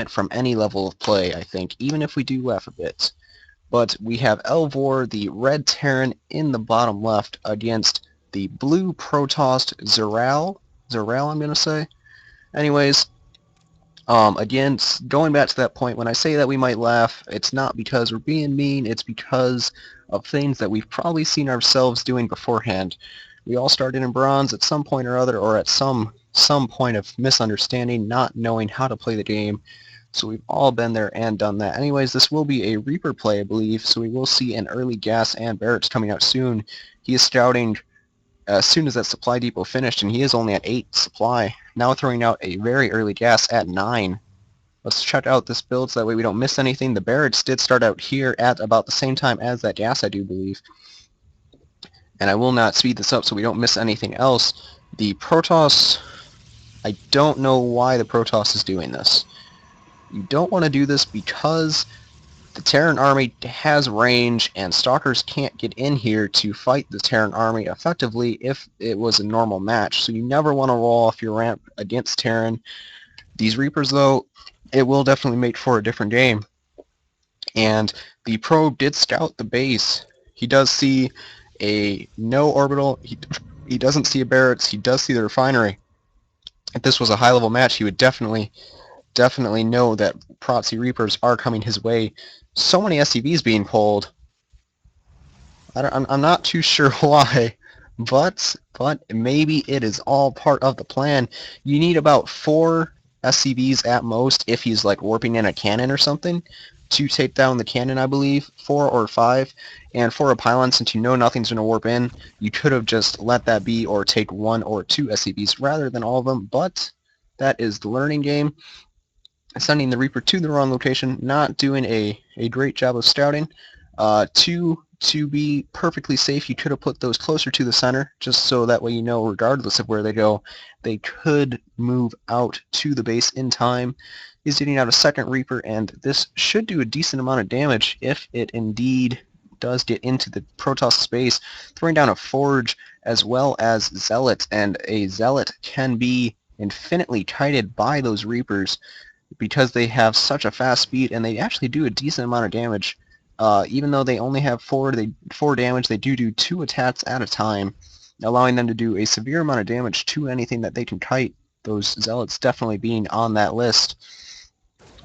from any level of play, I think, even if we do laugh a bit. But we have Elvewar, the red Terran, in the bottom left against the blue Protoss Zuraal. Zuraal, I'm going to say. Anyways, again, going back to that point, when I say that we might laugh, it's not because we're being mean, it's because of things that we've probably seen ourselves doing beforehand. We all started in bronze at some point or other, or at some point of misunderstanding, not knowing how to play the game. So we've all been there and done that. Anyways, this will be a Reaper play, I believe, so we will see an early gas and Barrett's coming out soon. He is scouting as soon as that supply depot finished, and he is only at 8 supply. Now throwing out a very early gas at 9. Let's check out this build so that way we don't miss anything. The Barretts did start out here at about the same time as that gas, I do believe. And I will not speed this up so we don't miss anything else. The Protoss, I don't know why the Protoss is doing this. You don't want to do this because the Terran army has range and Stalkers can't get in here to fight the Terran army effectively if it was a normal match. So you never want to roll off your ramp against Terran. These Reapers, though, it will definitely make for a different game. And the probe did scout the base. He does see a no orbital. He doesn't see a Barracks. He does see the refinery. If this was a high-level match, he would definitely know that Proxy Reapers are coming his way. So many SCVs being pulled. I'm not too sure why, but maybe it is all part of the plan. You need about 4 SCVs at most if he's like warping in a cannon or something to take down the cannon, I believe. 4 or 5. And for a pylon, since you know nothing's going to warp in, you could have just let that be or take 1 or 2 SCVs rather than all of them, but that is the learning game. Sending the Reaper to the wrong location, not doing a great job of scouting. To be perfectly safe, you could have put those closer to the center, just so that way you know, regardless of where they go, they could move out to the base in time. He's getting out a second Reaper, and this should do a decent amount of damage if it indeed does get into the Protoss space, throwing down a Forge as well as Zealot, and a Zealot can be infinitely kited by those Reapers because they have such a fast speed, and they actually do a decent amount of damage. Even though they only have 4 damage, they do 2 attacks at a time, allowing them to do a severe amount of damage to anything that they can kite, those Zealots definitely being on that list.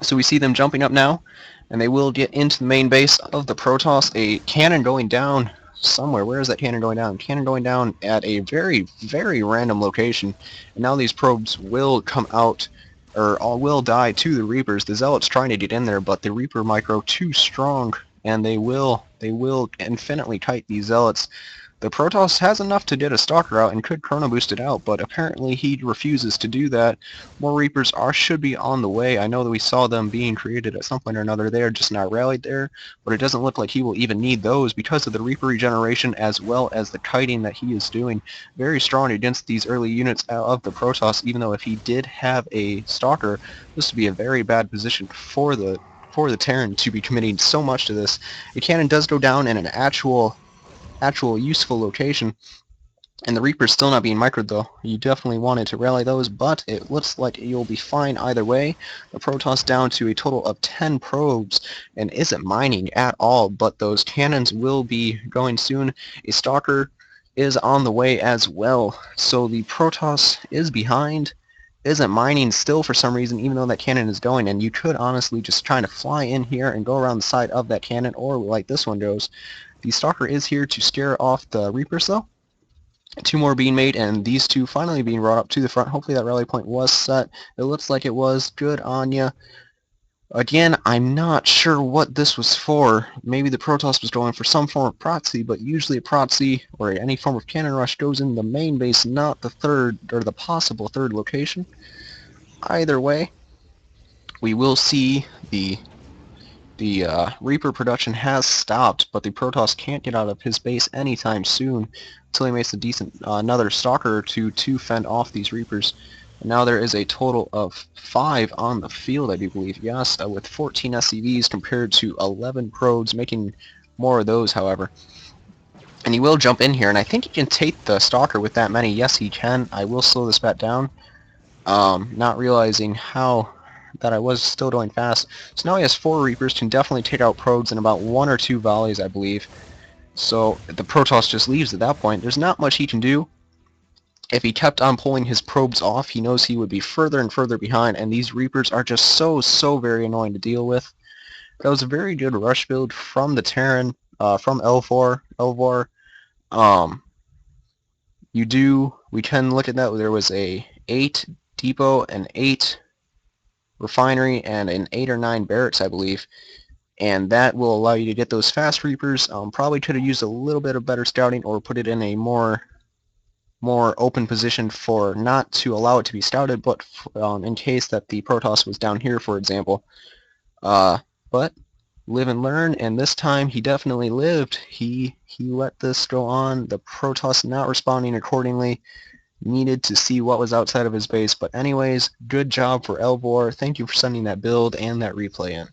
So we see them jumping up now, and they will get into the main base of the Protoss. A cannon going down somewhere. Where is that cannon going down? Cannon going down at a very, very random location. And now these probes will come out, or will die to the Reapers. The Zealots trying to get in there, but the Reaper micro too strong, and they will infinitely kite these Zealots. The Protoss has enough to get a Stalker out and could Chrono Boost it out, but apparently he refuses to do that. More Reapers should be on the way. I know that we saw them being created at some point or another. They are just not rallied there, but it doesn't look like he will even need those because of the Reaper regeneration as well as the kiting that he is doing. Very strong against these early units of the Protoss, even though if he did have a Stalker, this would be a very bad position for the Terran to be committing so much to this. The cannon does go down in an actual useful location, and the Reaper's still not being microed though. You definitely wanted to rally those, but it looks like you'll be fine either way. The Protoss down to a total of 10 probes and isn't mining at all, but those cannons will be going soon. A Stalker is on the way as well, so the Protoss is behind, isn't mining still for some reason, even though that cannon is going, and you could honestly just try to fly in here and go around the side of that cannon, or like this one goes. The Stalker is here to scare off the Reapers though. 2 more being made, and these 2 finally being brought up to the front. Hopefully that rally point was set. It looks like it was. Good on ya. Again, I'm not sure what this was for. Maybe the Protoss was going for some form of proxy, but usually a proxy or any form of cannon rush goes in the main base, not the third or the possible third location. Either way, we will see the Reaper production has stopped, but the Protoss can't get out of his base anytime soon until he makes a decent another Stalker or two to fend off these Reapers. And now there is a total of 5 on the field, I do believe, yes, with 14 SCVs compared to 11 probes, making more of those, however. And he will jump in here, and I think he can take the Stalker with that many. Yes, he can. I will slow this back down. Not realizing how that I was still doing fast. So now he has 4 Reapers, can definitely take out Probes in about 1 or 2 volleys, I believe. So the Protoss just leaves at that point. There's not much he can do. If he kept on pulling his Probes off, he knows he would be further and further behind, and these Reapers are just so very annoying to deal with. That was a very good rush build from the Terran, from Elvewar. Um, we can look at that. There was a 8 depot, an 8 refinery, and an 8 or 9 barracks, I believe. And that will allow you to get those fast Reapers. Probably could have used a little bit of better scouting or put it in a more open position for not to allow it to be scouted, but in case that the Protoss was down here, for example. But live and learn, and this time he definitely lived. He let this go on. The Protoss not responding accordingly. Needed to see what was outside of his base. But anyways, good job for Elvewar. Thank you for sending that build and that replay in.